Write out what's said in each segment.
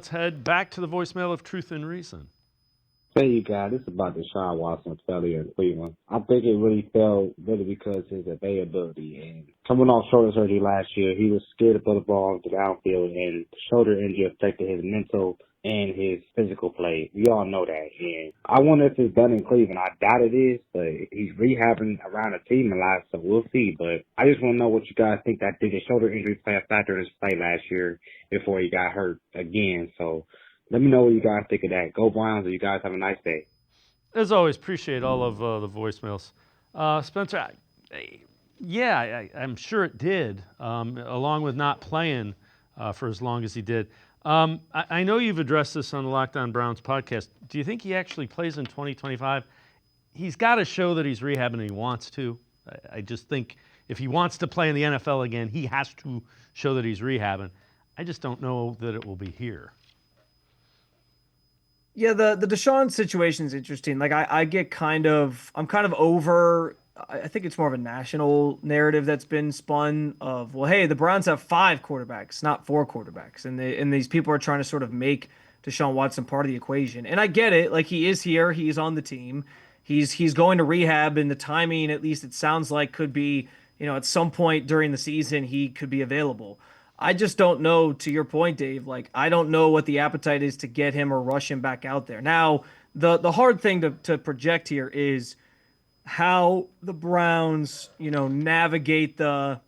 Let's head back to the voicemail of Truth and Reason. Hey, you guys, this is about Deshaun Watson's failure in Cleveland. I think it really fell really because his availability. And coming off shoulder surgery last year, he was scared to put the ball into the outfield, and the shoulder injury affected his mental and his physical play. We all know that. And I wonder if it's done in Cleveland. I doubt it is, but he's rehabbing around the team a lot, so we'll see. But I just want to know what you guys think that did his shoulder injury play a factor in his play last year before he got hurt again. So let me know what you guys think of that. Go Browns, and you guys have a nice day. As always, appreciate all of the voicemails. Spencer, I'm sure it did, along with not playing for as long as he did. I know you've addressed this on the Locked On Browns podcast. Do you think he actually plays in 2025? He's got to show that he's rehabbing and he wants to. I just think if he wants to play in the NFL again, he has to show that he's rehabbing. I just don't know that it will be here. Yeah, the Deshaun situation is interesting. Like I'm kind of over. I think it's more of a national narrative that's been spun of, well, hey, the Browns have 5 quarterbacks, not 4 quarterbacks, and these people are trying to sort of make Deshaun Watson part of the equation. And I get it. Like he is here, he's on the team, he's going to rehab, and the timing, at least it sounds like, could be, at some point during the season he could be available. I just don't know, to your point, Dave, like I don't know what the appetite is to get him or rush him back out there. Now, the hard thing to project here is how the Browns, navigate the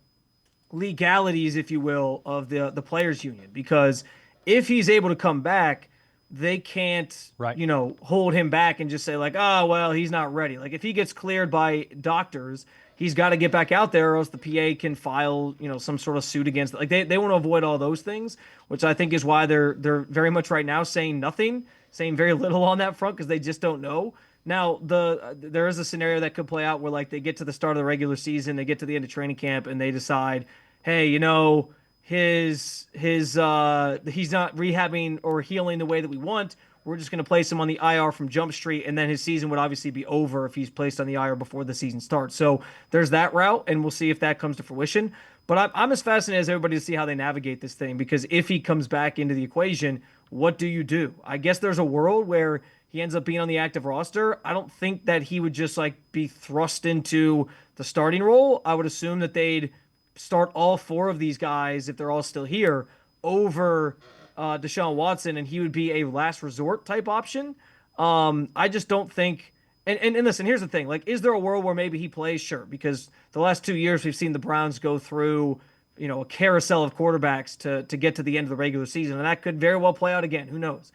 legalities, if you will, of the players union, because if he's able to come back, they can't, right, hold him back and just say like, oh, well, he's not ready. Like if he gets cleared by doctors, he's got to get back out there, or else the PA can file, some sort of suit against it. Like they want to avoid all those things, which I think is why they're very much right now saying nothing, saying very little on that front, because they just don't know. Now, there is a scenario that could play out where like they get to the start of the regular season, they get to the end of training camp, and they decide, hey, he's not rehabbing or healing the way that we want. We're just going to place him on the IR from Jump Street, and then his season would obviously be over if he's placed on the IR before the season starts. So there's that route, and we'll see if that comes to fruition. But I'm as fascinated as everybody to see how they navigate this thing, because if he comes back into the equation, what do you do? I guess there's a world where he ends up being on the active roster. I don't think that he would just like be thrust into the starting role. I would assume that they'd start all 4 of these guys, if they're all still here, over Deshaun Watson, and he would be a last resort type option. I just don't think. And listen, here's the thing: like, is there a world where maybe he plays? Sure, because the last 2 years we've seen the Browns go through, a carousel of quarterbacks to get to the end of the regular season, and that could very well play out again. Who knows?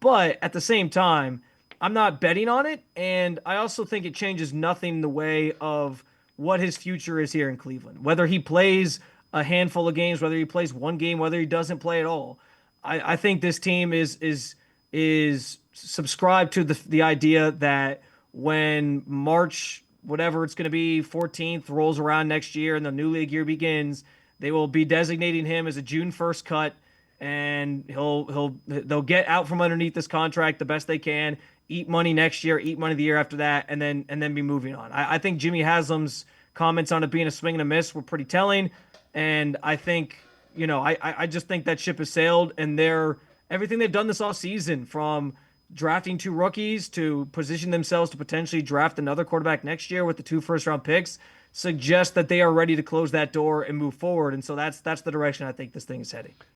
But at the same time, I'm not betting on it, and I also think it changes nothing in the way of what his future is here in Cleveland. Whether he plays a handful of games, whether he plays 1 game, whether he doesn't play at all, I think this team is subscribed to the idea that when March, whatever it's going to be, 14th rolls around next year and the new league year begins, they will be designating him as a June 1st cut, and they'll get out from underneath this contract the best they can, eat money next year, eat money the year after that, and then be moving on. I think Jimmy Haslam's comments on it being a swing and a miss were pretty telling, and I think, I just think that ship has sailed, and everything they've done this off season, from drafting 2 rookies to position themselves to potentially draft another quarterback next year with the 2 first-round picks, suggest that they are ready to close that door and move forward. And so that's the direction I think this thing is heading.